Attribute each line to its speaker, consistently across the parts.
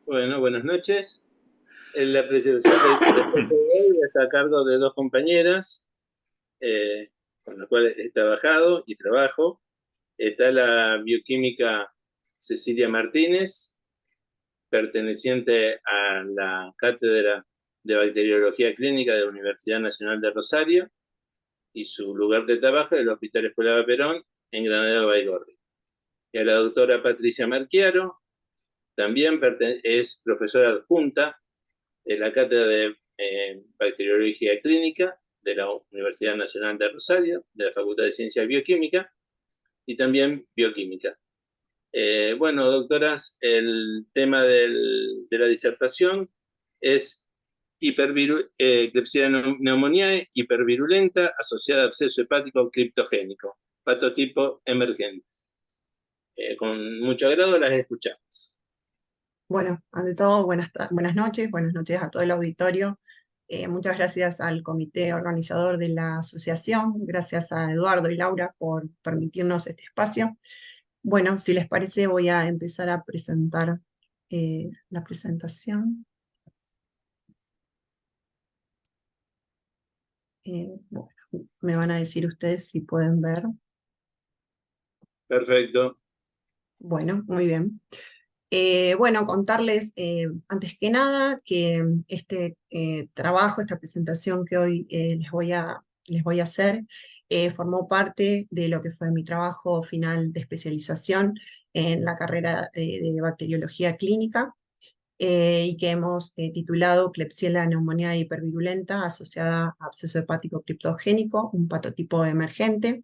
Speaker 1: Bueno, buenas noches. En la presentación de hoy está a cargo de dos compañeras con las cuales he trabajado y trabajo. Está la bioquímica Cecilia Martínez, perteneciente a la Cátedra de Bacteriología Clínica de la Universidad Nacional de Rosario, y su lugar de trabajo es el Hospital Escuela Perón en Granadero Baigorri. Y a la doctora Patricia Marchiaro, también es profesora adjunta de la Cátedra de Bacteriología Clínica de la Universidad Nacional de Rosario, de la Facultad de Ciencias Bioquímica y también Bioquímica. Bueno, doctoras, el tema de la disertación es Klebsiella pneumoniae hipervirulenta asociada a absceso hepático criptogénico, patotipo emergente. Con mucho agrado las escuchamos.
Speaker 2: Bueno, ante todo, buenas noches a todo el auditorio. Muchas gracias al comité organizador de la asociación, gracias a Eduardo y Laura por permitirnos este espacio. Bueno, si les parece, voy a empezar a presentar la presentación. Bueno, me van a decir ustedes si pueden ver.
Speaker 1: Perfecto.
Speaker 2: Bueno, muy bien. Bueno, contarles antes que nada que este trabajo, esta presentación que hoy les voy a hacer, formó parte de lo que fue mi trabajo final de especialización en la carrera de bacteriología clínica y que hemos titulado Klebsiella pneumoniae hipervirulenta asociada a absceso hepático criptogénico, un patotipo emergente.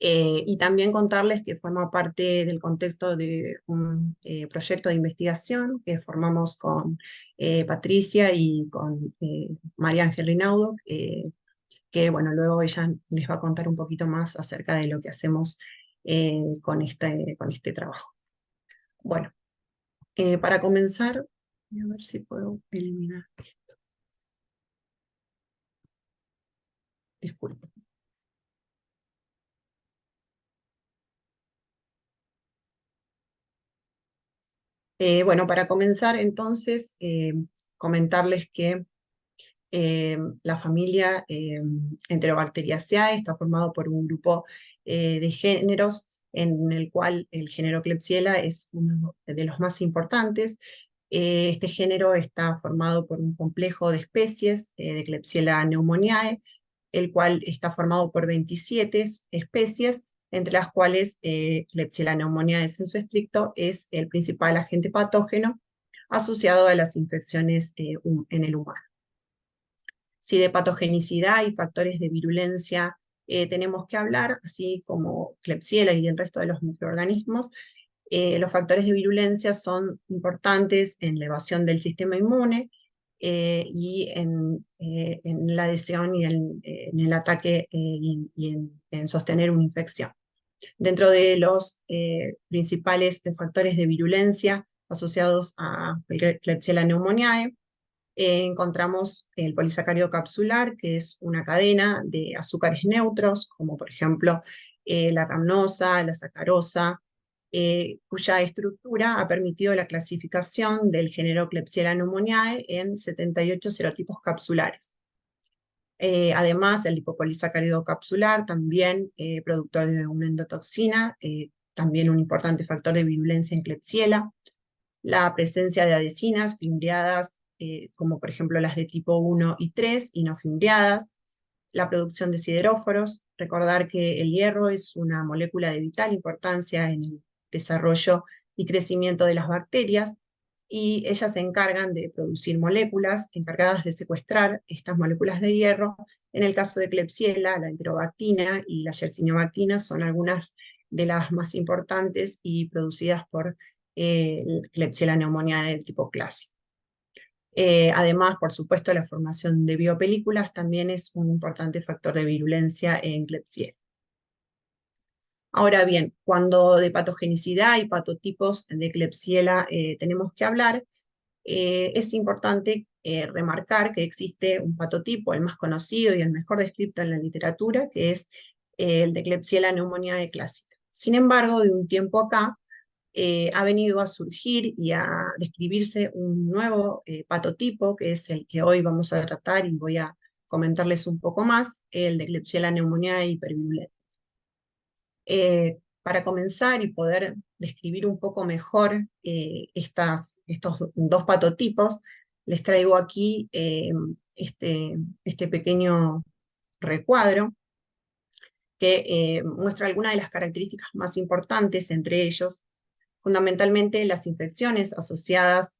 Speaker 2: Y también contarles que forma parte del contexto de un proyecto de investigación que formamos con Patricia y con María Ángel Rinaudo, que bueno, luego ella les va a contar un poquito más acerca de lo que hacemos con este trabajo. Bueno, para comenzar, voy a ver si puedo eliminar esto. Disculpen. Bueno, para comenzar entonces, comentarles que la familia Enterobacteriaceae está formado por un grupo de géneros en el cual el género Klebsiella es uno de los más importantes. Este género está formado por un complejo de especies de Klebsiella pneumoniae, el cual está formado por 27 especies, entre las cuales Klebsiella pneumoniae en sensu estricto es el principal agente patógeno asociado a las infecciones en el humano. Si de patogenicidad y factores de virulencia tenemos que hablar, así como Klebsiella y el resto de los microorganismos, los factores de virulencia son importantes en la evasión del sistema inmune y en la adhesión y en el ataque en sostener una infección. Dentro de los principales factores de virulencia asociados a Klebsiella pneumoniae, encontramos el polisacárido capsular, que es una cadena de azúcares neutros, como por ejemplo la ramnosa, la sacarosa, cuya estructura ha permitido la clasificación del género Klebsiella pneumoniae en 78 serotipos capsulares. Además, el lipopolisacárido capsular, también productor de una endotoxina, también un importante factor de virulencia en Klebsiella. La presencia de adhesinas fimbriadas, como por ejemplo las de tipo 1 y 3, y no fimbriadas. La producción de sideróforos. Recordar que el hierro es una molécula de vital importancia en el desarrollo y crecimiento de las bacterias, y ellas se encargan de producir moléculas encargadas de secuestrar estas moléculas de hierro. En el caso de Klebsiella, la enterobactina y la yersinobactina son algunas de las más importantes y producidas por Klebsiella pneumoniae del tipo clásico. Además, por supuesto, la formación de biopelículas también es un importante factor de virulencia en Klebsiella. Ahora bien, cuando de patogenicidad y patotipos de Klebsiella tenemos que hablar, es importante remarcar que existe un patotipo, el más conocido y el mejor descrito en la literatura, que es el de Klebsiella pneumoniae clásica. Sin embargo, de un tiempo acá, ha venido a surgir y a describirse un nuevo patotipo, que es el que hoy vamos a tratar y voy a comentarles un poco más, el de Klebsiella pneumoniae hipervirulenta. Para comenzar y poder describir un poco mejor estos dos patotipos, les traigo aquí este pequeño recuadro que muestra algunas de las características más importantes, entre ellos, fundamentalmente las infecciones asociadas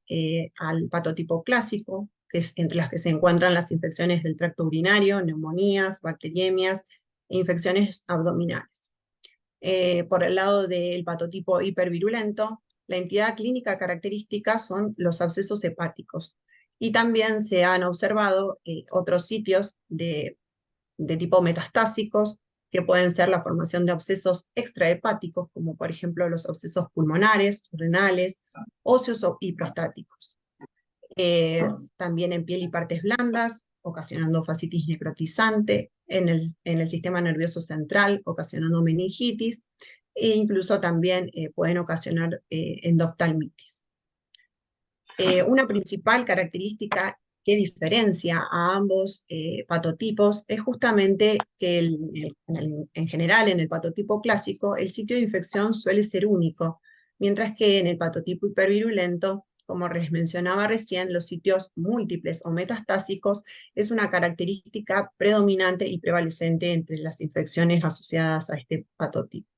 Speaker 2: al patotipo clásico, que es entre las que se encuentran las infecciones del tracto urinario, neumonías, bacteriemias e infecciones abdominales. Por el lado del patotipo hipervirulento, la entidad clínica característica son los abscesos hepáticos. Y también se han observado otros sitios de tipo metastásicos, que pueden ser la formación de abscesos extrahepáticos, como por ejemplo los abscesos pulmonares, renales, óseos y prostáticos. También en piel y partes blandas, ocasionando fascitis necrotizante, en el sistema nervioso central, ocasionando meningitis, e incluso también pueden ocasionar endoftalmitis. Una principal característica que diferencia a ambos patotipos es justamente que en general en el patotipo clásico el sitio de infección suele ser único, mientras que en el patotipo hipervirulento, como les mencionaba recién, los sitios múltiples o metastásicos es una característica predominante y prevalecente entre las infecciones asociadas a este patotipo.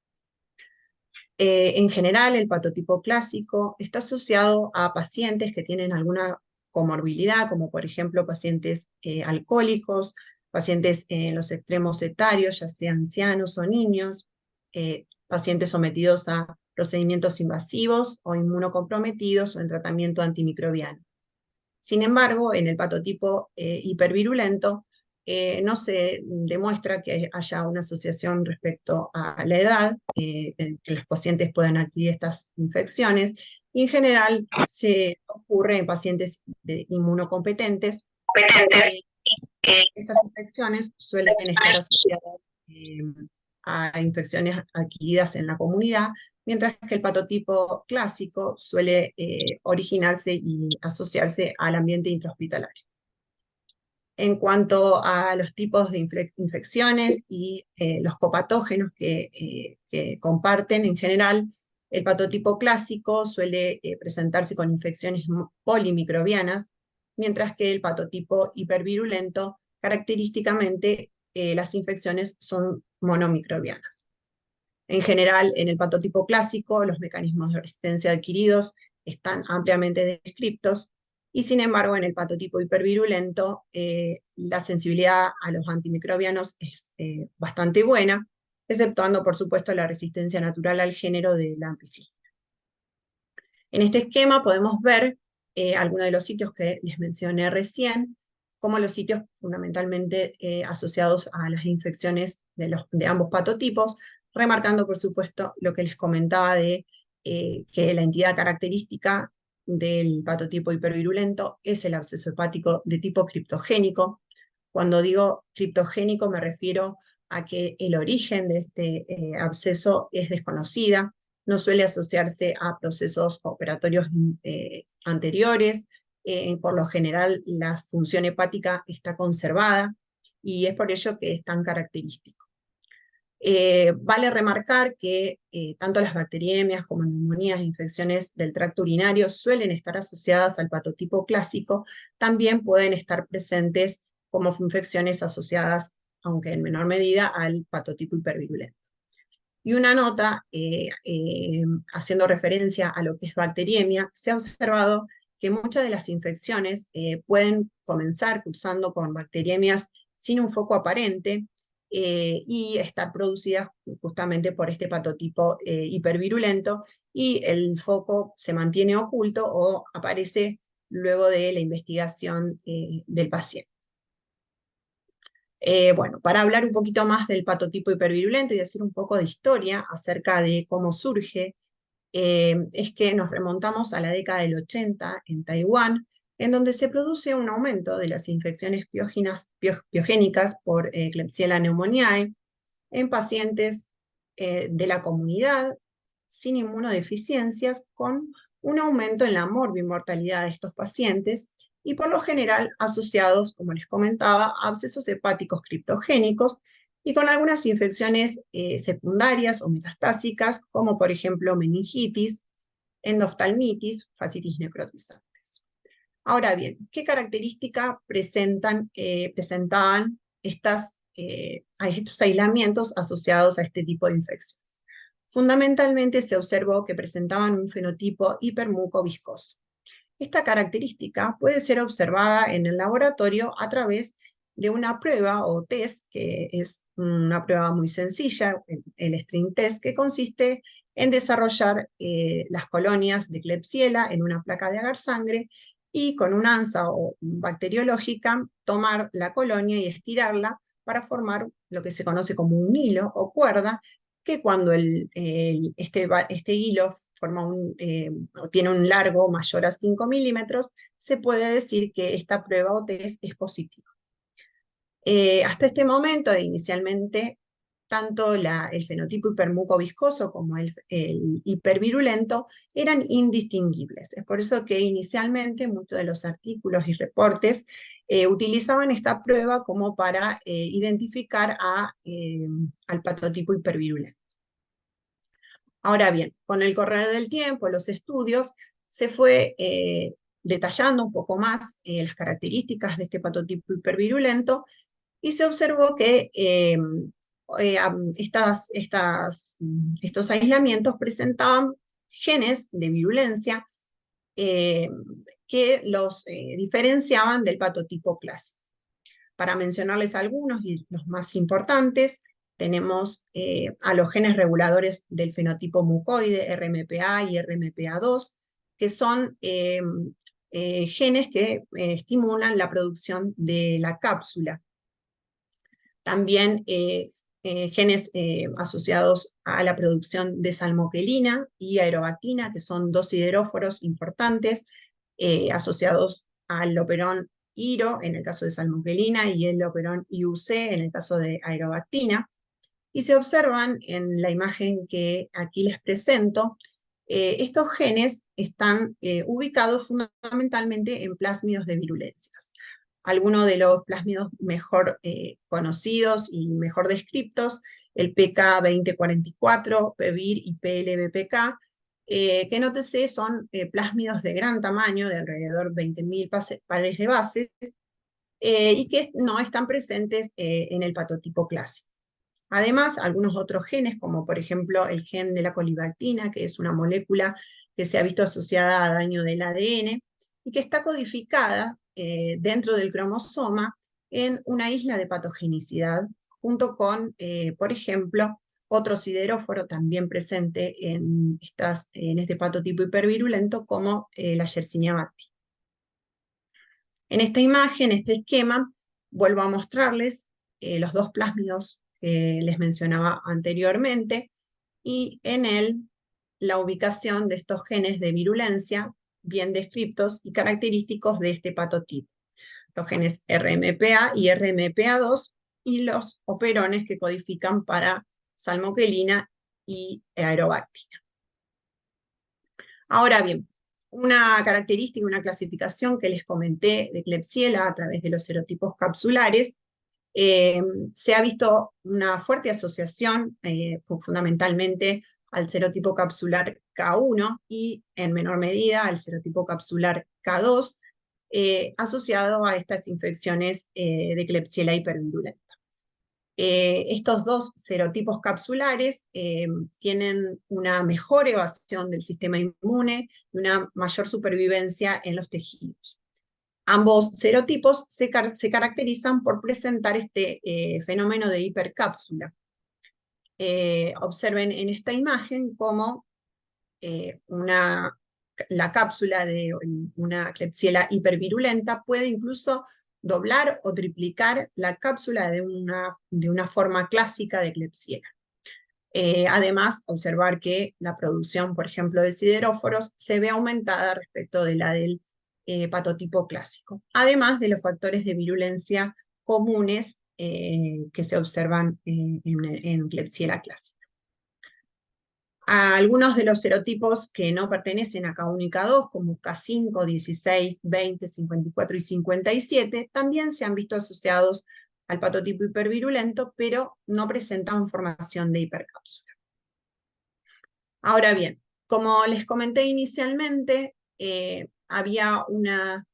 Speaker 2: En general, el patotipo clásico está asociado a pacientes que tienen alguna comorbilidad, como por ejemplo pacientes alcohólicos, pacientes en los extremos etarios, ya sean ancianos o niños, pacientes sometidos a procedimientos invasivos o inmunocomprometidos o en tratamiento antimicrobiano. Sin embargo, en el patotipo hipervirulento, no se demuestra que haya una asociación respecto a la edad, en que los pacientes puedan adquirir estas infecciones, y en general se ocurre en pacientes inmunocompetentes. Estas infecciones suelen estar asociadas a infecciones adquiridas en la comunidad, mientras que el patotipo clásico suele originarse y asociarse al ambiente intrahospitalario. En cuanto a los tipos de infecciones y los copatógenos que comparten en general, el patotipo clásico suele presentarse con infecciones polimicrobianas, mientras que el patotipo hipervirulento, característicamente, las infecciones son monomicrobianas. En general, en el patotipo clásico, los mecanismos de resistencia adquiridos están ampliamente descritos, y sin embargo, en el patotipo hipervirulento, la sensibilidad a los antimicrobianos es bastante buena, exceptuando, por supuesto, la resistencia natural al género de la ampicilina. En este esquema podemos ver algunos de los sitios que les mencioné recién, como los sitios fundamentalmente asociados a las infecciones de ambos patotipos, remarcando, por supuesto, lo que les comentaba de que la entidad característica del patotipo hipervirulento es el absceso hepático de tipo criptogénico. Cuando digo criptogénico me refiero a que el origen de este absceso es desconocida, no suele asociarse a procesos operatorios anteriores, por lo general la función hepática está conservada y es por ello que es tan característico. Vale remarcar que tanto las bacteriemias como neumonías e infecciones del tracto urinario suelen estar asociadas al patotipo clásico, también pueden estar presentes como infecciones asociadas, aunque en menor medida, al patotipo hipervirulento. Y una nota, haciendo referencia a lo que es bacteriemia, se ha observado que muchas de las infecciones pueden comenzar cursando con bacteriemias sin un foco aparente, y estar producidas justamente por este patotipo hipervirulento, y el foco se mantiene oculto o aparece luego de la investigación del paciente. Bueno, para hablar un poquito más del patotipo hipervirulento y hacer un poco de historia acerca de cómo surge, es que nos remontamos a la década del 80 en Taiwán, en donde se produce un aumento de las infecciones piogénicas por Klebsiella pneumoniae en pacientes de la comunidad, sin inmunodeficiencias, con un aumento en la morbimortalidad de estos pacientes y por lo general asociados, como les comentaba, a abscesos hepáticos criptogénicos y con algunas infecciones secundarias o metastásicas, como por ejemplo meningitis, endoftalmitis, fascitis necrotizantes. Ahora bien, ¿qué característica presentaban estos aislamientos asociados a este tipo de infecciones? Fundamentalmente se observó que presentaban un fenotipo hipermucoviscoso. Esta característica puede ser observada en el laboratorio a través de una prueba o test, que es una prueba muy sencilla, el string test, que consiste en desarrollar las colonias de Klebsiella en una placa de agar sangre y con una ansa o bacteriológica tomar la colonia y estirarla para formar lo que se conoce como un hilo o cuerda, que cuando este hilo tiene un largo mayor a 5 milímetros, se puede decir que esta prueba o test es positiva. Hasta este momento, inicialmente, tanto el fenotipo hipermucoviscoso como el hipervirulento eran indistinguibles. Es por eso que inicialmente muchos de los artículos y reportes utilizaban esta prueba como para identificar al patotipo hipervirulento. Ahora bien, con el correr del tiempo, los estudios, se fue detallando un poco más las características de este patotipo hipervirulento y se observó que estos aislamientos presentaban genes de virulencia eh, que los diferenciaban del patotipo clásico. Para mencionarles algunos y los más importantes, tenemos a los genes reguladores del fenotipo mucoide, RMPA y RMPA2, que son genes que estimulan la producción de la cápsula. También genes asociados a la producción de salmoquelina y aerobactina, que son dos sideróforos importantes asociados al operón IRO en el caso de salmoquelina y el operón IUC en el caso de aerobactina. Y se observan en la imagen que aquí les presento, estos genes están ubicados fundamentalmente en plásmidos de virulencias. Algunos de los plásmidos mejor conocidos y mejor descriptos, el PK2044, PEVIR y PLBPK, que nótese son plásmidos de gran tamaño, de alrededor de 20.000 pares de bases, y que no están presentes en el patotipo clásico. Además, algunos otros genes, como por ejemplo el gen de la colibactina, que es una molécula que se ha visto asociada a daño del ADN y que está codificada dentro del cromosoma en una isla de patogenicidad, junto con, por ejemplo, otro sideróforo también presente en este patotipo hipervirulento, como la Yersinia bacteria. En esta imagen, este esquema, vuelvo a mostrarles los dos plásmidos que les mencionaba anteriormente, y en él la ubicación de estos genes de virulencia bien descriptos y característicos de este patotipo. Los genes RMPA y RMPA2 y los operones que codifican para salmoquelina y aerobactina. Ahora bien, una característica, una clasificación que les comenté de Klebsiella a través de los serotipos capsulares, se ha visto una fuerte asociación fundamentalmente al serotipo capsular K1 y en menor medida al serotipo capsular K2, asociado a estas infecciones de Klebsiella hipervirulenta. Estos dos serotipos capsulares tienen una mejor evasión del sistema inmune y una mayor supervivencia en los tejidos. Ambos serotipos se caracterizan por presentar este fenómeno de hipercápsula. Observen en esta imagen cómo la cápsula de una Klebsiella hipervirulenta puede incluso doblar o triplicar la cápsula de una forma clásica de Klebsiella. Además, observar que la producción, por ejemplo, de sideróforos se ve aumentada respecto de la del patotipo clásico, además de los factores de virulencia comunes que se observan en Klebsiella clásica. A algunos de los serotipos que no pertenecen a K1 y K2, como K5, 16, 20, 54 y 57, también se han visto asociados al patotipo hipervirulento, pero no presentan formación de hipercápsula. Ahora bien, como les comenté inicialmente, había una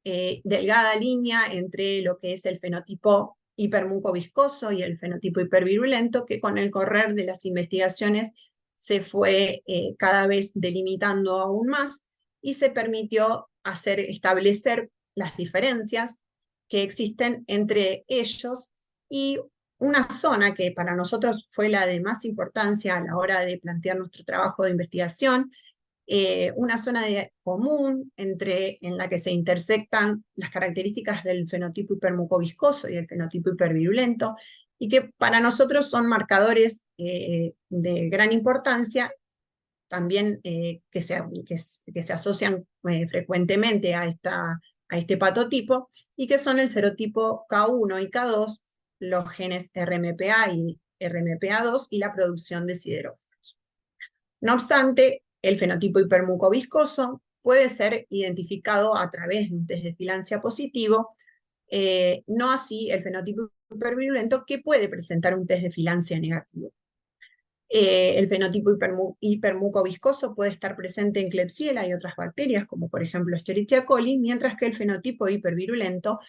Speaker 2: delgada línea entre lo que es el fenotipo hipermucoviscoso y el fenotipo hipervirulento, que con el correr de las investigaciones se fue cada vez delimitando aún más y se permitió establecer las diferencias que existen entre ellos y una zona que para nosotros fue la de más importancia a la hora de plantear nuestro trabajo de investigación, una zona común en la que se intersectan las características del fenotipo hipermucoviscoso y el fenotipo hipervirulento, y que para nosotros son marcadores de gran importancia, también que se asocian frecuentemente a este patotipo, y que son el serotipo K1 y K2, los genes RMPA y RMPA2 y la producción de sideróforos. No obstante, el fenotipo hipermucoviscoso puede ser identificado a través de un test de filancia positivo, no así el fenotipo hipervirulento, que puede presentar un test de filancia negativo. El fenotipo hipermucoviscoso puede estar presente en Klebsiella y otras bacterias, como por ejemplo Escherichia coli, mientras que el fenotipo hipervirulento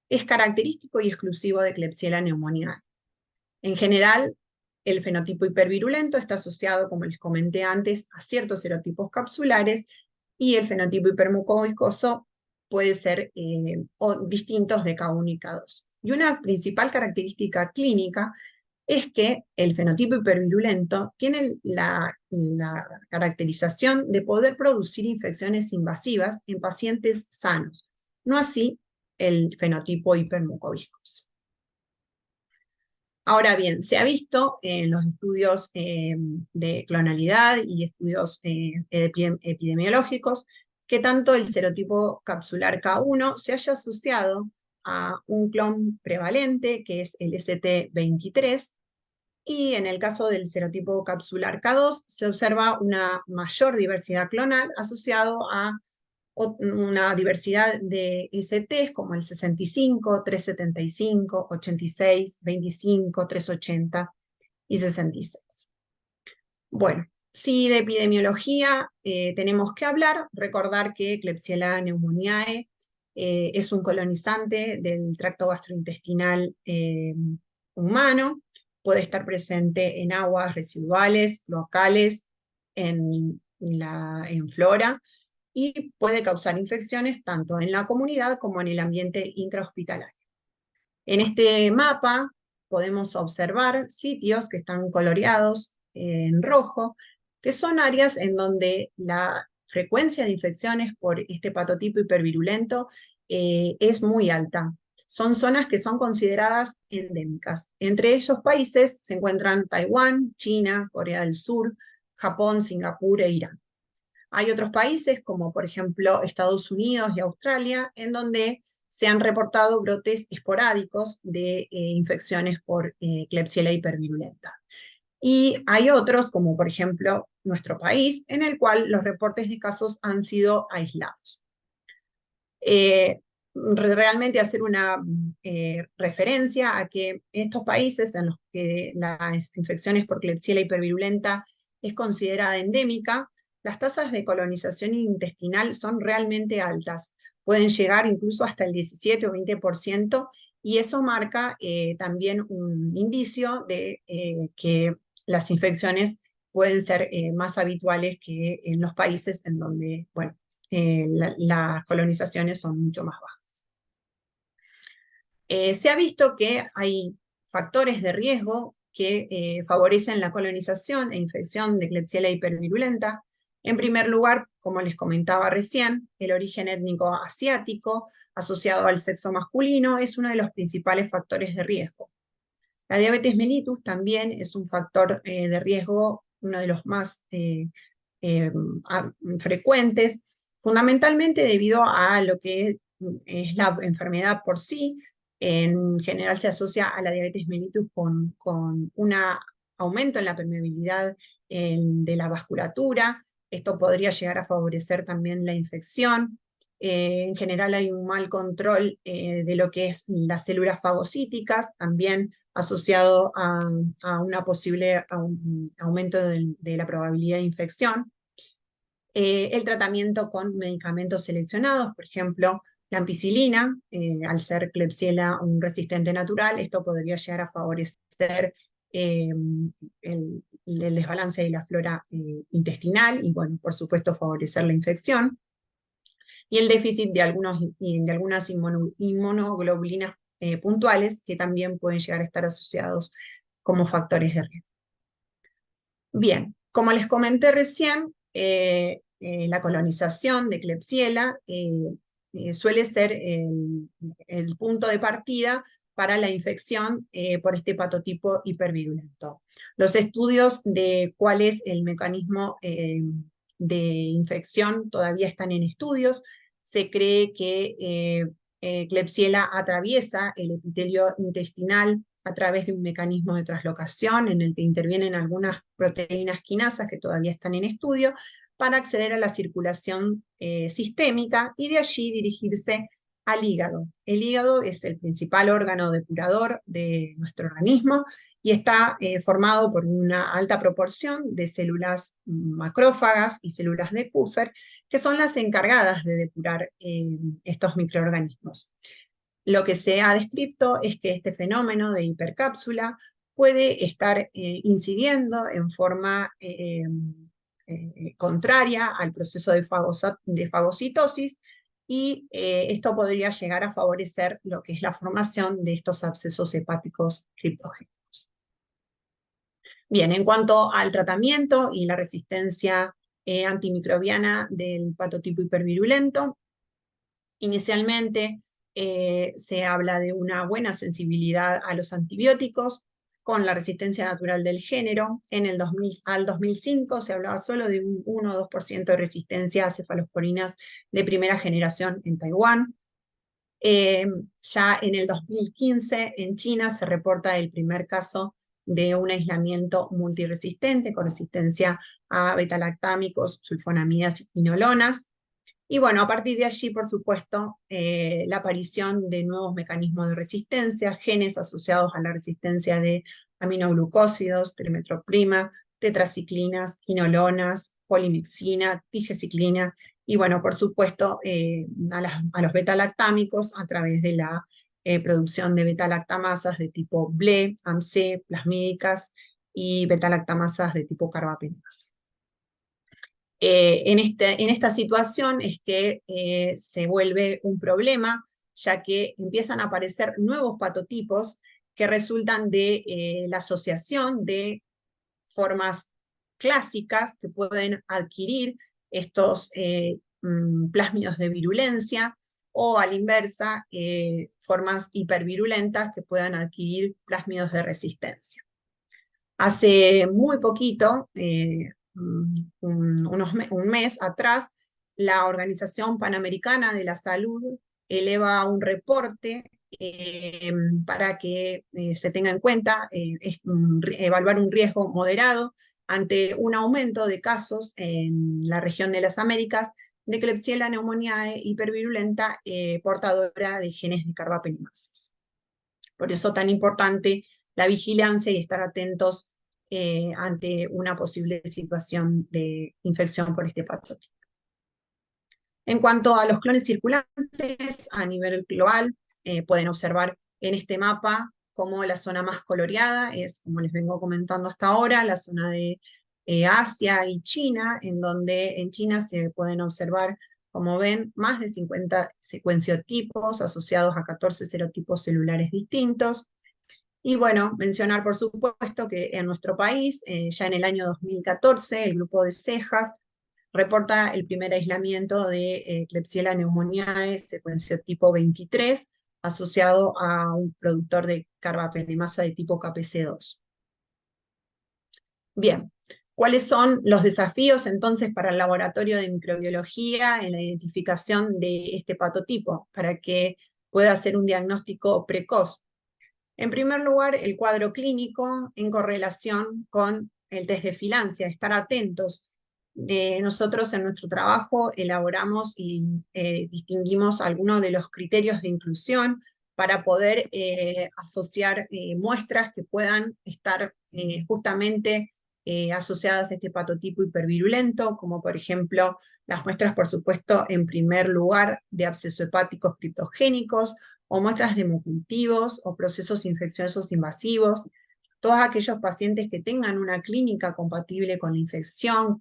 Speaker 2: es característico y exclusivo de Klebsiella pneumoniae. En general, el fenotipo hipervirulento está asociado, como les comenté antes, a ciertos serotipos capsulares, y el fenotipo hipermucoviscoso puede ser distintos de K1 y K2. Y una principal característica clínica es que el fenotipo hipervirulento tiene la caracterización de poder producir infecciones invasivas en pacientes sanos, no así el fenotipo hipermucoviscoso. Ahora bien, se ha visto en los estudios de clonalidad y estudios epidemiológicos que tanto el serotipo capsular K1 se haya asociado a un clon prevalente, que es el ST23, y en el caso del serotipo capsular K2 se observa una mayor diversidad clonal asociado a una diversidad de STs como el 65, 375, 86, 25, 380 y 66. Bueno, si de epidemiología tenemos que hablar, recordar que Klebsiella pneumoniae es un colonizante del tracto gastrointestinal humano, puede estar presente en aguas residuales, locales, en flora, y puede causar infecciones tanto en la comunidad como en el ambiente intrahospitalario. En este mapa podemos observar sitios que están coloreados en rojo, que son áreas en donde la frecuencia de infecciones por este patotipo hipervirulento es muy alta. Son zonas que son consideradas endémicas. Entre esos países se encuentran Taiwán, China, Corea del Sur, Japón, Singapur e Irán. Hay otros países, como por ejemplo Estados Unidos y Australia, en donde se han reportado brotes esporádicos de infecciones por Klebsiella hipervirulenta. Y hay otros, como por ejemplo nuestro país, en el cual los reportes de casos han sido aislados. Realmente hacer una referencia a que estos países en los que las infecciones por Klebsiella hipervirulenta es considerada endémica, las tasas de colonización intestinal son realmente altas, pueden llegar incluso hasta el 17 o 20%, y eso marca también un indicio de que las infecciones pueden ser más habituales que en los países en donde, bueno, las colonizaciones son mucho más bajas. Se ha visto que hay factores de riesgo que favorecen la colonización e infección de Klebsiella hipervirulenta. En primer lugar, como les comentaba recién, el origen étnico asiático asociado al sexo masculino es uno de los principales factores de riesgo. La diabetes mellitus también es un factor de riesgo, uno de los más frecuentes, fundamentalmente debido a lo que es la enfermedad por sí. En general se asocia a la diabetes mellitus con una aumento en la permeabilidad de la vasculatura. Esto podría llegar a favorecer también la infección. En general hay un mal control de lo que es las células fagocíticas, también asociado a una posible aumento de la probabilidad de infección. El tratamiento con medicamentos seleccionados, por ejemplo, la ampicilina, al ser Klebsiella un resistente natural, esto podría llegar a favorecer el desbalance de la flora intestinal y, bueno, por supuesto, favorecer la infección. Y el déficit de algunas inmunoglobulinas puntuales que también pueden llegar a estar asociados como factores de riesgo. Bien, como les comenté recién, la colonización de Klebsiella suele ser el punto de partida para la infección por este patotipo hipervirulento. Los estudios de cuál es el mecanismo de infección todavía están en estudios. Se cree que Klebsiella atraviesa el epitelio intestinal a través de un mecanismo de traslocación en el que intervienen algunas proteínas quinasas que todavía están en estudio para acceder a la circulación sistémica y de allí dirigirse al hígado. El hígado es el principal órgano depurador de nuestro organismo y está formado por una alta proporción de células macrófagas y células de Kupffer, que son las encargadas de depurar estos microorganismos. Lo que se ha descrito es que este fenómeno de hipercápsula puede estar incidiendo en forma contraria al proceso de fagocitosis y esto podría llegar a favorecer lo que es la formación de estos abscesos hepáticos criptogénicos. Bien, en cuanto al tratamiento y la resistencia antimicrobiana del patotipo hipervirulento, inicialmente se habla de una buena sensibilidad a los antibióticos con la resistencia natural del género. Al 2005 se hablaba solo de un 1 o 2% de resistencia a cefalosporinas de primera generación en Taiwán. Ya en el 2015 en China se reporta el primer caso de un aislamiento multiresistente con resistencia a betalactámicos, sulfonamidas y quinolonas. Y bueno, a partir de allí, por supuesto, la aparición de nuevos mecanismos de resistencia, genes asociados a la resistencia de aminoglucósidos, trimetroprima, tetraciclinas, quinolonas, polimixina, tigeciclina, y bueno, por supuesto, a los betalactámicos a través de la producción de betalactamasas de tipo BLE, AMC, plasmídicas y betalactamasas de tipo carbapenasa. En esta situación es que se vuelve un problema, ya que empiezan a aparecer nuevos patotipos que resultan de la asociación de formas clásicas que pueden adquirir estos plásmidos de virulencia, o a la inversa, formas hipervirulentas que puedan adquirir plásmidos de resistencia. Hace muy poquito, un mes atrás, la Organización Panamericana de la Salud eleva un reporte para que se tenga en cuenta evaluar un riesgo moderado ante un aumento de casos en la región de las Américas de Klebsiella pneumoniae hipervirulenta portadora de genes de carbapenimasas. Por eso tan importante la vigilancia y estar atentos ante una posible situación de infección por este patógeno. En cuanto a los clones circulantes, a nivel global, pueden observar en este mapa como la zona más coloreada es, como les vengo comentando hasta ahora, la zona de Asia y China, en donde en China se pueden observar, como ven, más de 50 secuenciotipos asociados a 14 serotipos celulares distintos. Y bueno, mencionar por supuesto que en nuestro país, ya en el año 2014, el grupo de Cejas reporta el primer aislamiento de Klebsiella pneumoniae, secuenciotipo 23, asociado a un productor de carbapenemasa de tipo KPC2. Bien, ¿cuáles son los desafíos entonces para el laboratorio de microbiología en la identificación de este patotipo para que pueda hacer un diagnóstico precoz? En primer lugar, el cuadro clínico en correlación con el test de filancia, estar atentos. Nosotros en nuestro trabajo elaboramos y distinguimos algunos de los criterios de inclusión para poder asociar muestras que puedan estar justamente asociadas a este patotipo hipervirulento, como por ejemplo las muestras, por supuesto, en primer lugar, de absceso hepáticos criptogénicos, o muestras de hemocultivos o procesos infecciosos invasivos, todos aquellos pacientes que tengan una clínica compatible con la infección,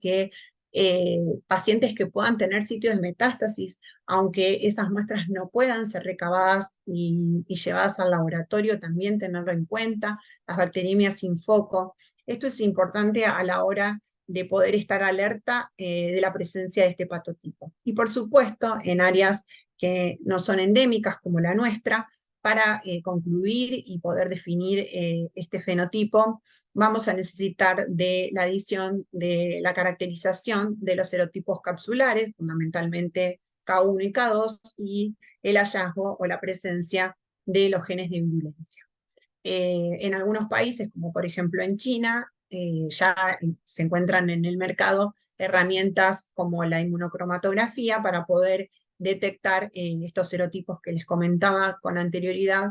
Speaker 2: pacientes que puedan tener sitios de metástasis, aunque esas muestras no puedan ser recabadas y llevadas al laboratorio, también tenerlo en cuenta, las bacteremias sin foco. Esto es importante a la hora de poder estar alerta de la presencia de este patotipo. Y por supuesto, en áreas que no son endémicas como la nuestra, para concluir y poder definir este fenotipo, vamos a necesitar de la adición de la caracterización de los serotipos capsulares, fundamentalmente K1 y K2, y el hallazgo o la presencia de los genes de virulencia. En algunos países, como por ejemplo en China, ya se encuentran en el mercado herramientas como la inmunocromatografía para poder detectar estos serotipos que les comentaba con anterioridad,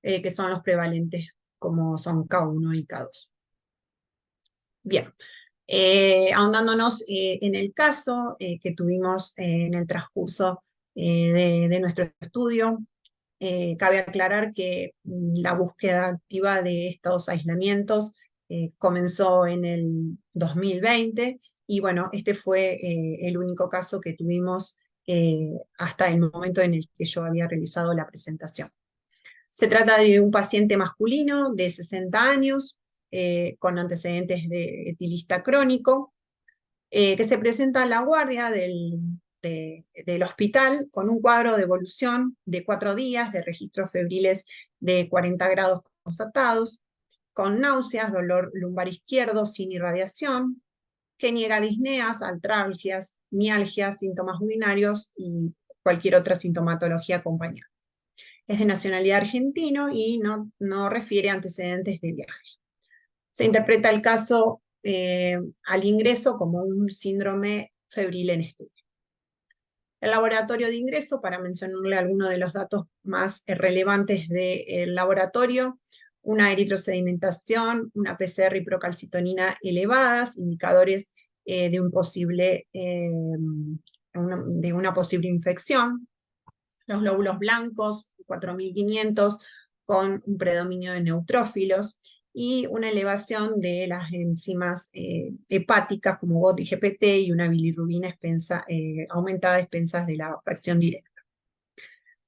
Speaker 2: que son los prevalentes, como son K1 y K2. Bien, ahondándonos en el caso que tuvimos en el transcurso de nuestro estudio, cabe aclarar que la búsqueda activa de estos aislamientos comenzó en el 2020 y bueno, este fue el único caso que tuvimos hasta el momento en el que yo había realizado la presentación. Se trata de un paciente masculino de 60 años con antecedentes de etilista crónico que se presenta a la guardia del hospital con un cuadro de evolución de 4 días, de registros febriles de 40 grados constatados, con náuseas, dolor lumbar izquierdo sin irradiación, que niega disneas, artralgias, mialgias, síntomas urinarios y cualquier otra sintomatología acompañada. Es de nacionalidad argentino y no refiere antecedentes de viaje. Se interpreta el caso al ingreso como un síndrome febril en estudio. El laboratorio de ingreso, para mencionarle algunos de los datos más relevantes del laboratorio, una eritrosedimentación, una PCR y procalcitonina elevadas, indicadores de una posible infección. Los glóbulos blancos, 4.500, con un predominio de neutrófilos, y una elevación de las enzimas hepáticas como GOT y GPT y una bilirrubina aumentada a expensas de la fracción directa.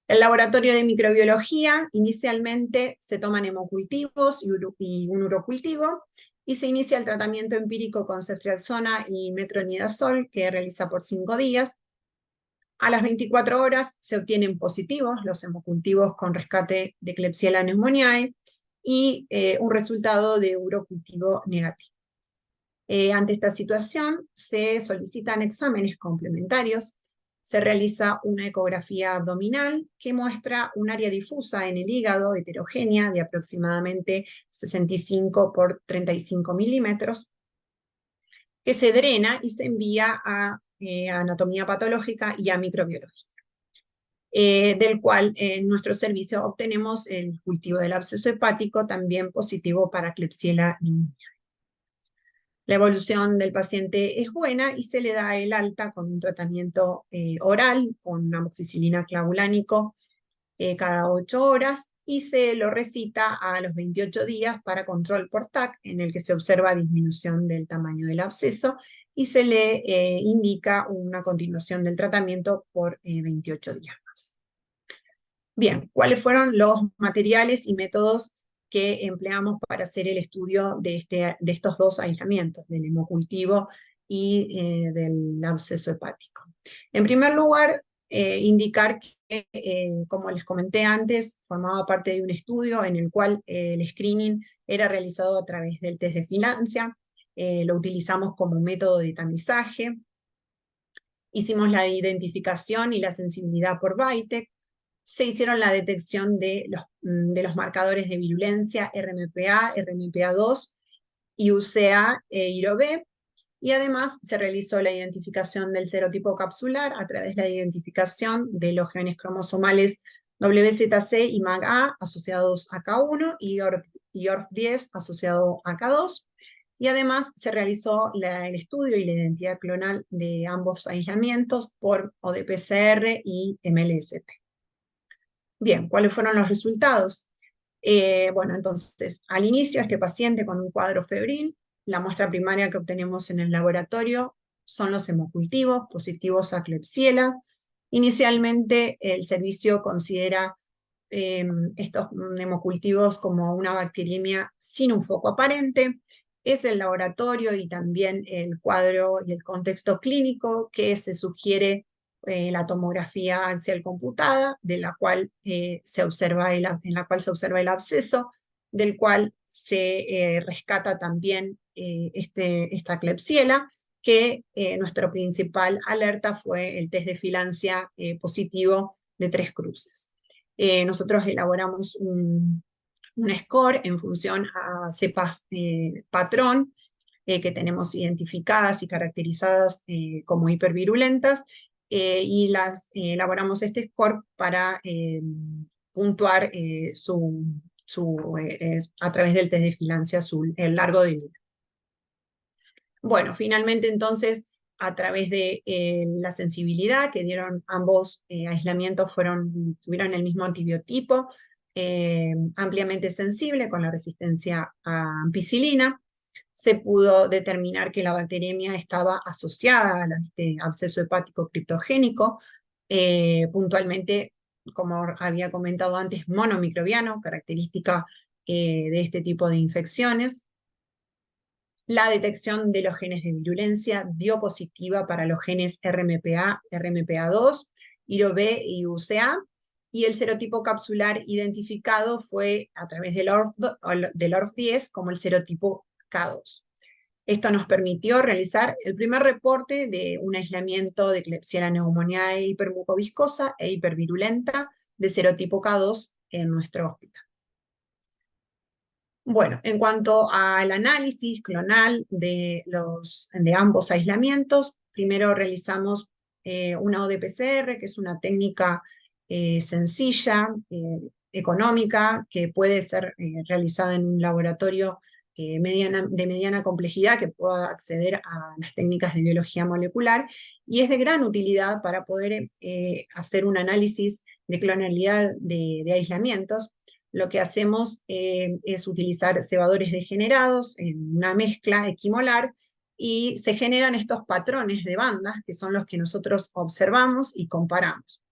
Speaker 2: El laboratorio de microbiología, inicialmente se toman hemocultivos y un urocultivo, y se inicia el tratamiento empírico con ceftriaxona y metronidazol, que realiza por 5 días. A las 24 horas se obtienen positivos los hemocultivos con rescate de Klebsiella pneumoniae y un resultado de urocultivo negativo. Ante esta situación se solicitan exámenes complementarios, se realiza una ecografía abdominal que muestra un área difusa en el hígado heterogénea de aproximadamente 65 por 35 milímetros, que se drena y se envía a anatomía patológica y a microbiología. Del cual en nuestro servicio obtenemos el cultivo del absceso hepático, también positivo para Klebsiella pneumoniae. La evolución del paciente es buena y se le da el alta con un tratamiento oral, con amoxicilina clavulánico cada 8 horas, y se lo recita a los 28 días para control por TAC, en el que se observa disminución del tamaño del absceso, y se le indica una continuación del tratamiento por 28 días más. Bien, ¿cuáles fueron los materiales y métodos que empleamos para hacer el estudio de estos dos aislamientos, del hemocultivo y del absceso hepático? En primer lugar, indicar que, como les comenté antes, formaba parte de un estudio en el cual el screening era realizado a través del test de filancia, lo utilizamos como método de tamizaje, hicimos la identificación y la sensibilidad por Vitek, se hicieron la detección de los marcadores de virulencia RMPA, RMPA2, IUCA e IROB, y además se realizó la identificación del serotipo capsular a través de la identificación de los genes cromosomales WZC y MAGA asociados a K1 y ORF10 asociado a K2. Y además se realizó el estudio y la identidad clonal de ambos aislamientos por ODPCR y MLST. Bien, ¿cuáles fueron los resultados? Bueno, entonces, al inicio, este paciente con un cuadro febril, la muestra primaria que obtenemos en el laboratorio son los hemocultivos positivos a Klebsiella. Inicialmente, el servicio considera estos hemocultivos como una bacteriemia sin un foco aparente. Es el laboratorio y también el cuadro y el contexto clínico que se sugiere la tomografía axial computada, de la cual, se observa en la cual se observa el absceso, del cual se rescata también esta Klebsiella, que nuestro principal alerta fue el test de filancia positivo de 3 cruces. Nosotros elaboramos un score en función a cepas patrón que tenemos identificadas y caracterizadas como hipervirulentas, y elaboramos este score para puntuar a través del test de filancia azul, el largo del hilo. Bueno, finalmente entonces, a través de la sensibilidad que dieron ambos aislamientos, tuvieron el mismo antibiotipo, ampliamente sensible con la resistencia a ampicilina. Se pudo determinar que la bacteriemia estaba asociada a este absceso hepático criptogénico, puntualmente, como había comentado antes, monomicrobiano, característica de este tipo de infecciones. La detección de los genes de virulencia dio positiva para los genes RMPA, RMPA2, IROB y UCA, y el serotipo capsular identificado fue a través del ORF10 como el serotipo K2. Esto nos permitió realizar el primer reporte de un aislamiento de Klebsiella pneumoniae hipermucoviscosa e hipervirulenta de serotipo K2 en nuestro hospital. Bueno, en cuanto al análisis clonal de ambos aislamientos, primero realizamos una ODPCR, que es una técnica sencilla, económica, que puede ser realizada en un laboratorio de mediana complejidad, que pueda acceder a las técnicas de biología molecular, y es de gran utilidad para poder hacer un análisis de clonalidad de aislamientos. Lo que hacemos es utilizar cebadores degenerados en una mezcla equimolar, y se generan estos patrones de bandas que son los que nosotros observamos y comparamos.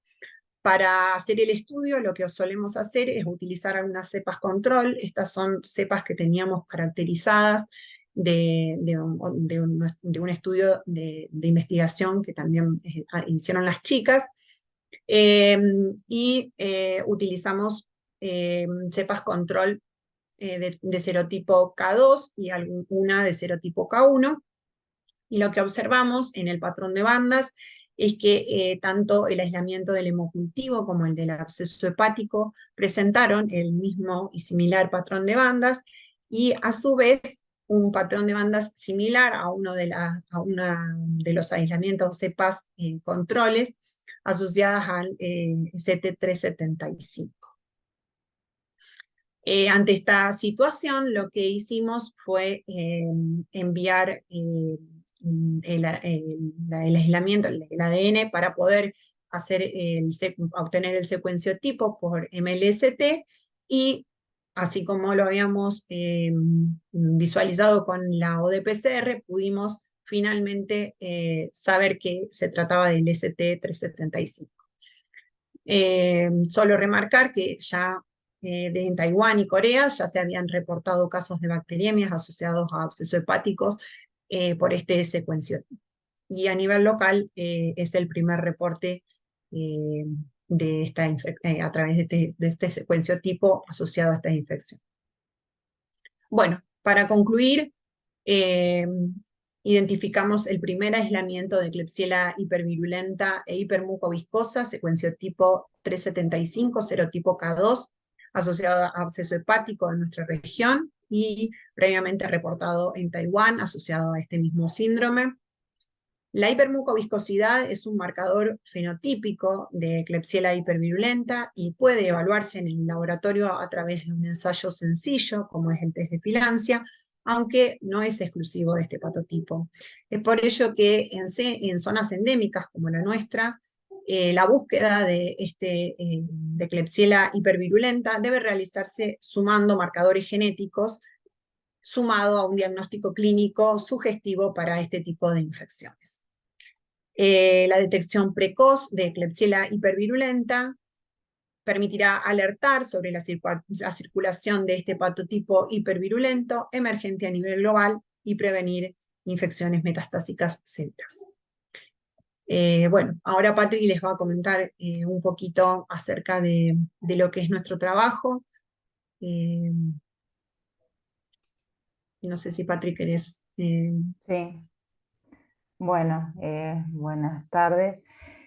Speaker 2: Para hacer el estudio, lo que solemos hacer es utilizar algunas cepas control. Estas son cepas que teníamos caracterizadas de un estudio de investigación que también hicieron las chicas, y utilizamos cepas control de serotipo K2 y alguna de serotipo K1, y lo que observamos en el patrón de bandas es que tanto el aislamiento del hemocultivo como el del absceso hepático presentaron el mismo y similar patrón de bandas, y a su vez un patrón de bandas similar a uno de los aislamientos cepas controles asociadas al ST375. Ante esta situación, lo que hicimos fue enviar el aislamiento, el ADN, para poder obtener el secuenciotipo por MLST, y así como lo habíamos visualizado con la ODPCR, pudimos finalmente saber que se trataba del ST375. Solo remarcar que ya en Taiwán y Corea ya se habían reportado casos de bacteriemias asociados a abscesos hepáticos por este secuencio. Y a nivel local es el primer reporte a través de este secuencio tipo asociado a esta infección. Bueno, para concluir, Identificamos el primer aislamiento de Klebsiella hipervirulenta e hipermucoviscosa, secuenciotipo 375, serotipo K2, asociado a absceso hepático de nuestra región y previamente reportado en Taiwán, asociado a este mismo síndrome. La hipermucoviscosidad es un marcador fenotípico de Klebsiella hipervirulenta y puede evaluarse en el laboratorio a través de un ensayo sencillo, como es el test de filancia, aunque no es exclusivo de este patotipo. Es por ello que en zonas endémicas como la nuestra, la búsqueda de Klebsiella hipervirulenta debe realizarse sumando marcadores genéticos, sumado a un diagnóstico clínico sugestivo para este tipo de infecciones. La detección precoz de Klebsiella hipervirulenta permitirá alertar sobre la circulación de este patotipo hipervirulento emergente a nivel global y prevenir infecciones metastásicas severas. Bueno, ahora Patrick les va a comentar un poquito acerca de lo que es nuestro trabajo. No sé si Patrick querés...
Speaker 3: Sí, bueno, buenas tardes.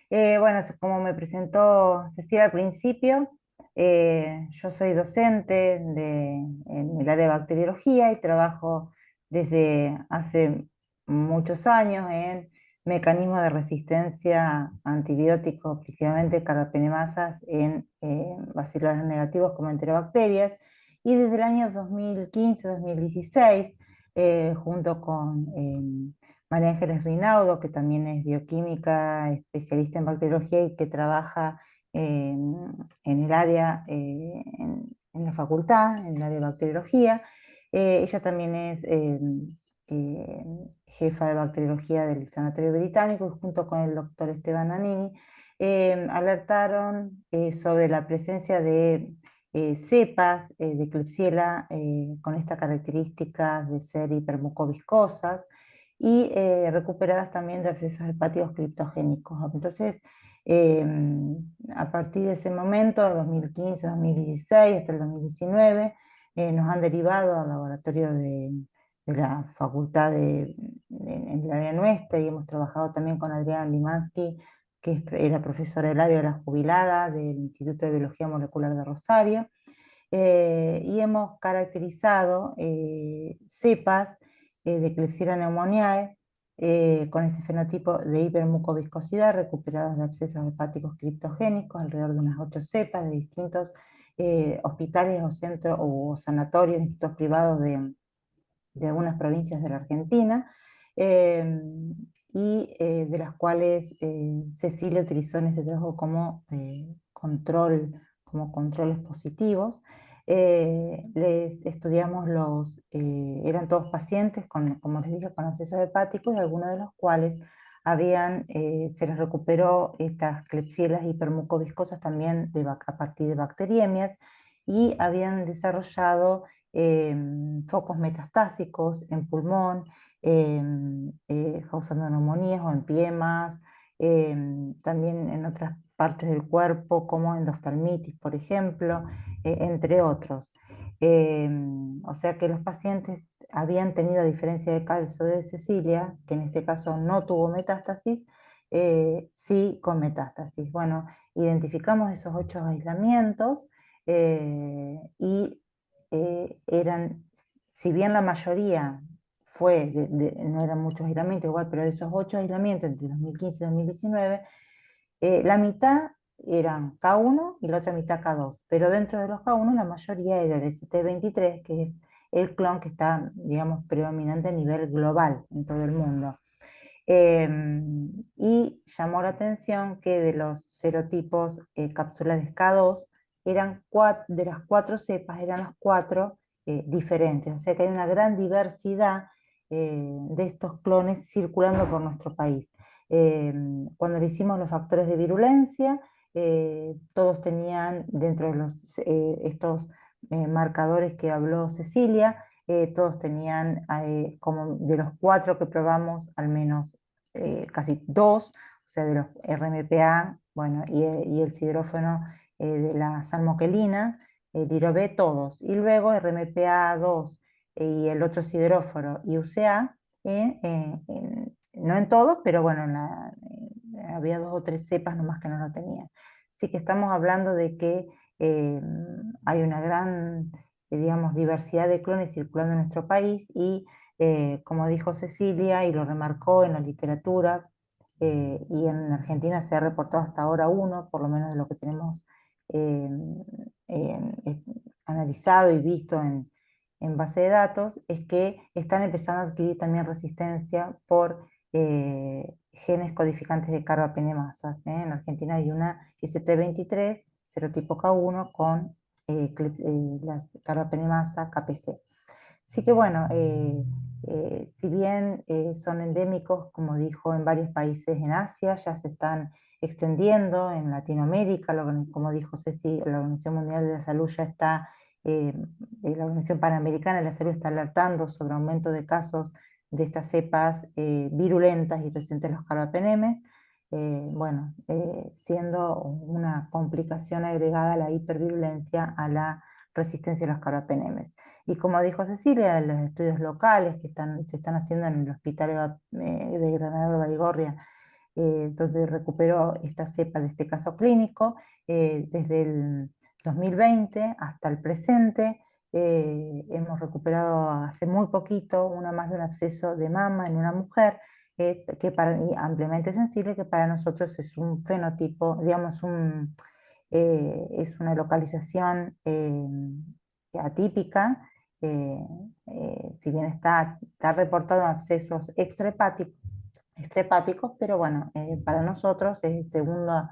Speaker 3: Bueno, como me presentó Cecilia al principio, yo soy docente en el área de bacteriología y trabajo desde hace muchos años en mecanismos de resistencia a antibióticos, principalmente carbapenemasas en bacilos negativos como enterobacterias, y desde el año 2015-2016, junto con María Ángeles Rinaudo, que también es bioquímica, especialista en bacteriología y que trabaja en el área, en la facultad, en el área de bacteriología. Ella también es eh, jefa de bacteriología del Sanatorio Británico, y junto con el doctor Esteban Nannini, alertaron sobre la presencia de cepas de Klebsiella con estas características de ser hipermucoviscosas y recuperadas también de abscesos hepáticos criptogénicos. Entonces, eh, a partir de ese momento, 2015, 2016, hasta el 2019, nos han derivado al laboratorio de la facultad en el área nuestra, y hemos trabajado también con Adriana Limansky, que era profesora del área de la jubilada del Instituto de Biología Molecular de Rosario, y hemos caracterizado cepas de Klebsiella pneumoniae con este fenotipo de hipermucoviscosidad recuperados de abscesos hepáticos criptogénicos, alrededor de unas 8 cepas de distintos hospitales o centros o sanatorios, institutos privados de algunas provincias de la Argentina, y de las cuales Cecilia utilizó en este trabajo como como controles positivos. Les estudiamos eran todos pacientes como les dije, con abscesos hepáticos, y algunos de los cuales se les recuperó estas clepsielas hipermucoviscosas también a partir de bacteriemias, y habían desarrollado focos metastásicos en pulmón, causando neumonías o empiemas, también en otras partes del cuerpo, como endoftalmitis, por ejemplo, entre otros. O sea que los pacientes habían tenido, a diferencia de caso de Cecilia, que en este caso no tuvo metástasis, sí con metástasis. Bueno, identificamos esos 8 aislamientos y eran, si bien la mayoría no eran muchos aislamientos igual, pero de esos 8 aislamientos entre 2015 y 2019, la mitad eran K1 y la otra mitad K2, pero dentro de los K1 la mayoría era el ST23, que es el clon que está, digamos, predominante a nivel global en todo el mundo. Y llamó la atención que de los serotipos capsulares K2, de las 4 cepas, eran las 4 diferentes, o sea que hay una gran diversidad de estos clones circulando por nuestro país. Cuando le hicimos los factores de virulencia, todos tenían dentro de estos marcadores que habló Cecilia, todos tenían, como de los 4 que probamos, al menos casi 2, o sea, de los RMPA, bueno, y el sidrófeno de la salmoquelina, el IROB, todos. Y luego RMPA2 y el otro sidróforo y UCA no en todos, pero bueno, había 2 o 3 cepas nomás que no lo tenían. Así que estamos hablando de que hay una gran, digamos, diversidad de clones circulando en nuestro país y, como dijo Cecilia, y lo remarcó en la literatura, y en Argentina se ha reportado hasta ahora uno, por lo menos de lo que tenemos eh, analizado y visto en base de datos, es que están empezando a adquirir también resistencia por genes codificantes de carbapenemasas. En Argentina hay una ST23, serotipo K1, con las carbapenemasa KPC. Así que bueno, si bien son endémicos, como dijo, en varios países en Asia, ya se están extendiendo en Latinoamérica, como dijo Ceci, la Organización Mundial de la Salud ya está, la Organización Panamericana de la Salud está alertando sobre aumento de casos de estas cepas virulentas y resistentes a los carbapenemes, bueno, siendo una complicación agregada a la hipervirulencia, a la resistencia a los carbapenemes. Y como dijo Cecilia, los estudios locales que se están haciendo en el hospital de Granada de Baigorria, donde recuperó esta cepa de este caso clínico, desde el 2020 hasta el presente, hemos recuperado hace muy poquito más de un absceso de mama en una mujer, y ampliamente sensible, que para nosotros es un fenotipo, digamos, es una localización atípica, si bien está reportado abscesos extrahepáticos, pero bueno, para nosotros es el segundo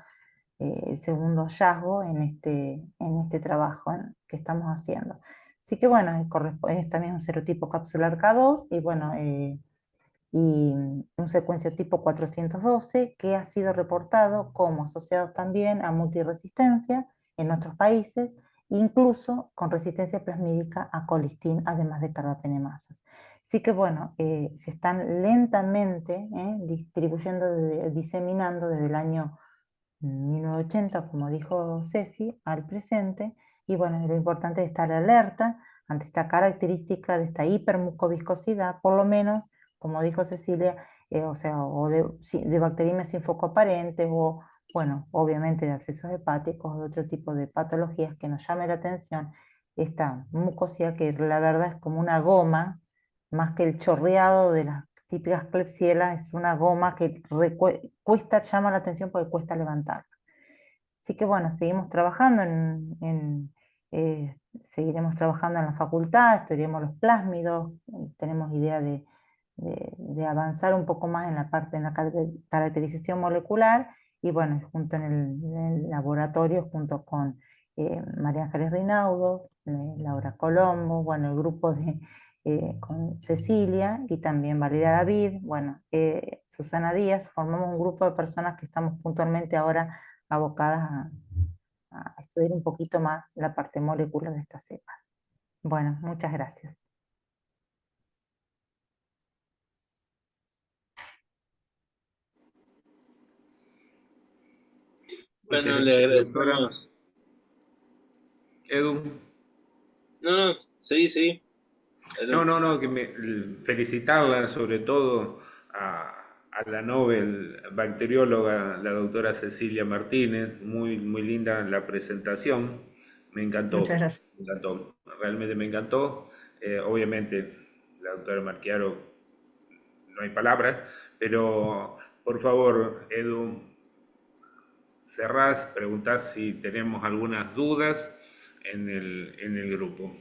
Speaker 3: hallazgo en este trabajo que estamos haciendo. Así que bueno, es también un serotipo capsular K2 y bueno, y un secuenciotipo 412 que ha sido reportado como asociado también a multiresistencia en otros países, incluso con resistencia plasmídica a colistin, además de carbapenemasas. Así que bueno, se están lentamente distribuyendo, diseminando desde el año 1980, como dijo Ceci, al presente, y bueno, lo importante es estar alerta ante esta característica de esta hipermucoviscosidad, por lo menos, como dijo Cecilia, o sea, o de bacteriemia sin foco aparente, o bueno, obviamente de abscesos hepáticos, o de otro tipo de patologías que nos llame la atención, esta mucosidad que la verdad es como una goma, más que el chorreado de las típicas Klebsiella, es una goma que cuesta, llama la atención porque cuesta levantar. Así que bueno, seguimos trabajando seguiremos trabajando en la facultad, estudiaremos los plásmidos, tenemos idea de avanzar un poco más en la parte de la caracterización molecular, y bueno, junto en el laboratorio, junto con María Ángeles Rinaudo, Laura Colombo, bueno, el grupo con Cecilia y también Valeria David, bueno, Susana Díaz, formamos un grupo de personas que estamos puntualmente ahora abocadas a estudiar un poquito más la parte molecular de estas cepas. Bueno, muchas gracias.
Speaker 1: Bueno, le
Speaker 4: Doctora
Speaker 1: agradecemos.
Speaker 4: Edu.
Speaker 1: No, sí.
Speaker 4: No, felicitarla sobre todo a la Nobel bacterióloga, la doctora Cecilia Martínez, muy linda la presentación, me
Speaker 2: Muchas
Speaker 4: encantó,
Speaker 2: gracias.
Speaker 4: realmente me encantó. Obviamente la doctora Marchiaro, no hay palabras, pero por favor, Edu, cerrás, preguntás si tenemos algunas dudas en el grupo.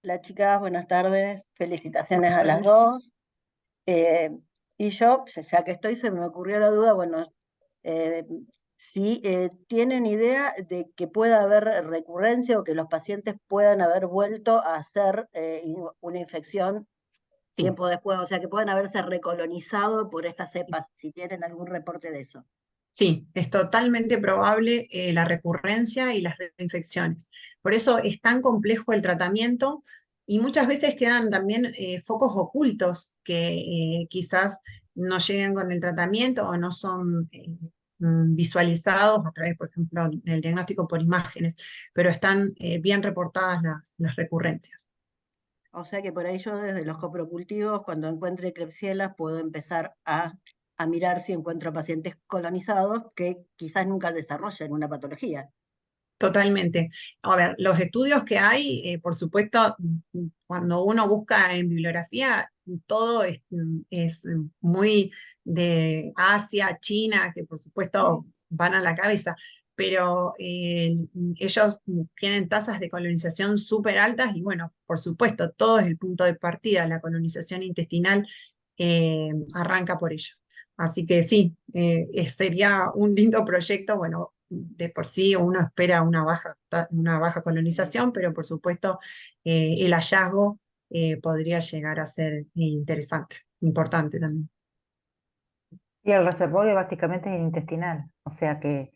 Speaker 5: Hola chicas, buenas tardes, felicitaciones a las dos. Y yo, ya que estoy, se me ocurrió la duda, bueno, si tienen idea de que pueda haber recurrencia o que los pacientes puedan haber vuelto a hacer una infección
Speaker 2: Sí.
Speaker 5: tiempo después, o sea, que puedan haberse recolonizado por estas cepas, si tienen algún reporte de eso.
Speaker 2: Sí, es totalmente probable la recurrencia y las reinfecciones. Por eso es tan complejo el tratamiento y muchas veces quedan también focos ocultos que quizás no lleguen con el tratamiento o no son visualizados a través, por ejemplo, del diagnóstico por imágenes, pero están bien reportadas las recurrencias.
Speaker 5: O sea que por ahí yo desde los coprocultivos, cuando encuentre Klebsiella, puedo empezar a mirar si encuentro pacientes colonizados que quizás nunca desarrollen una patología.
Speaker 2: Totalmente. A ver, los estudios que hay, por supuesto, cuando uno busca en bibliografía, todo es muy de Asia, China, que por supuesto van a la cabeza, pero ellos tienen tasas de colonización súper altas y bueno, por supuesto, todo es el punto de partida, la colonización intestinal arranca por ello. Así que sí, sería un lindo proyecto, bueno, de por sí uno espera una baja colonización, pero por supuesto el hallazgo podría llegar a ser interesante, importante también.
Speaker 3: Y el reservorio básicamente es el intestinal, o sea que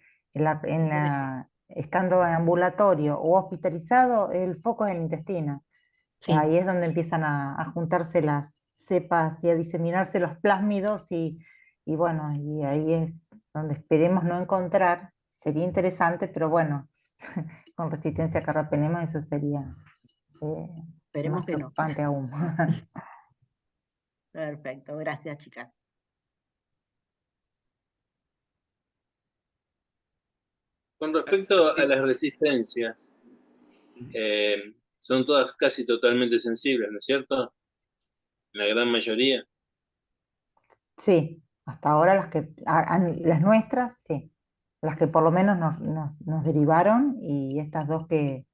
Speaker 3: estando en ambulatorio o hospitalizado, el foco es el intestino.
Speaker 2: Sí,
Speaker 3: Ahí es donde empiezan a juntarse las cepas y a diseminarse los plásmidos y bueno, y ahí es donde esperemos no encontrar, sería interesante, pero bueno, con resistencia a carbapenema eso sería
Speaker 5: Esperemos
Speaker 3: más
Speaker 5: que no.
Speaker 3: preocupante aún.
Speaker 5: Perfecto, gracias, chicas.
Speaker 1: Con respecto a las resistencias, son todas casi totalmente sensibles, ¿no es cierto? La gran mayoría.
Speaker 3: Sí, hasta ahora las nuestras, sí, las que por lo menos nos derivaron y estas dos que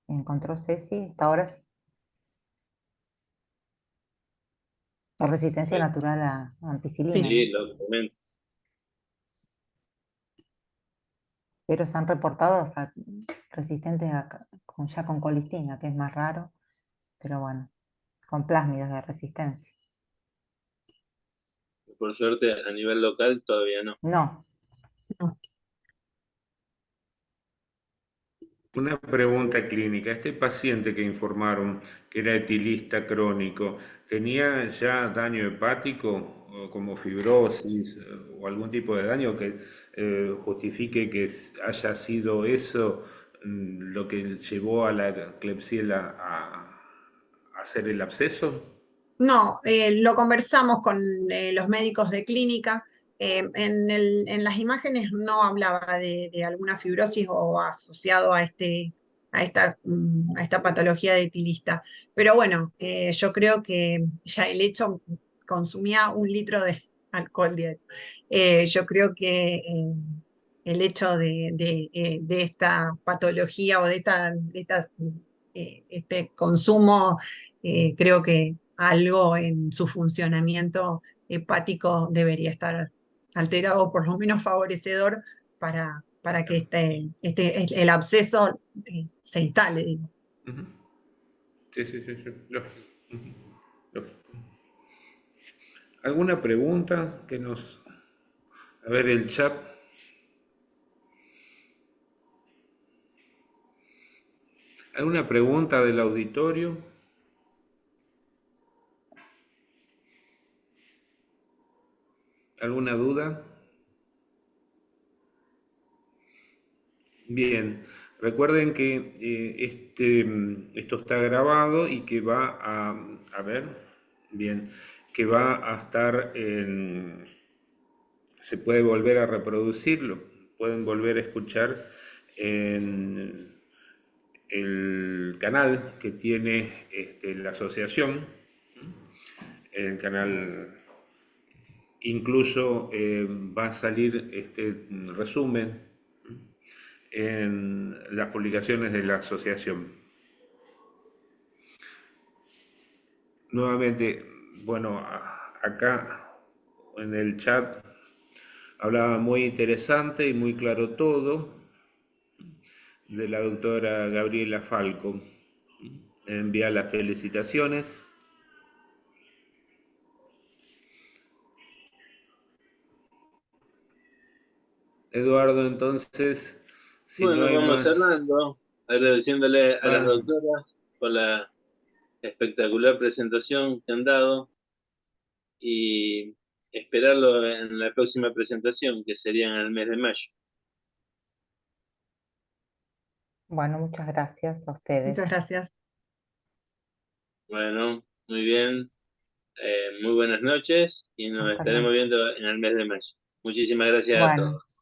Speaker 3: encontró Ceci, hasta ahora sí. La resistencia
Speaker 1: Bueno,
Speaker 3: natural a ampicilina,
Speaker 2: sí.
Speaker 3: ¿no?
Speaker 1: sí, lógicamente.
Speaker 3: Pero se han reportado hasta resistentes ya con colistina, que es más raro, pero bueno, con plásmidos de resistencia.
Speaker 1: Por suerte, a nivel local todavía no.
Speaker 3: No,
Speaker 4: Una pregunta clínica. Este paciente que informaron que era etilista crónico, ¿tenía ya daño hepático o como fibrosis o algún tipo de daño que justifique que haya sido eso lo que llevó a la Klebsiella a hacer el absceso?
Speaker 2: No, lo conversamos con los médicos de clínica. En las imágenes no hablaba de alguna fibrosis o asociado a esta patología de etilista. Pero bueno, yo creo que ya el hecho, consumía 1 litro de alcohol diario. Yo creo que el hecho de esta patología o este consumo, creo que algo en su funcionamiento hepático debería estar alterado, o por lo menos favorecedor para que el absceso se instale, digo.
Speaker 4: Ujú. Sí, sí, sí, sí. Lógico. Ujú. Lógico. ¿Alguna pregunta que nos... A ver, el chat. ¿Alguna pregunta del auditorio? ¿Alguna duda? Bien, recuerden que esto está grabado y que va a ver, bien, que va a estar se puede volver a reproducirlo, pueden volver a escuchar en el canal que tiene la asociación, el canal. Incluso va a salir este resumen en las publicaciones de la asociación. Nuevamente, bueno, acá en el chat hablaba muy interesante y muy claro todo de la doctora Gabriela Falco. Envía las felicitaciones. Eduardo, entonces, si no
Speaker 1: Bueno,
Speaker 4: hay
Speaker 1: vamos
Speaker 4: más...
Speaker 1: cerrando, agradeciéndole a las
Speaker 4: Ah,
Speaker 1: doctoras por la espectacular presentación que han dado y esperarlo en la próxima presentación, que sería en el mes de mayo.
Speaker 3: bueno, muchas gracias a ustedes.
Speaker 2: Muchas gracias.
Speaker 1: Bueno, muy bien. Muy buenas noches y nos
Speaker 3: Hasta
Speaker 1: estaremos
Speaker 3: luego.
Speaker 1: viendo en el mes de mayo. Muchísimas gracias a
Speaker 3: Bueno.
Speaker 1: todos.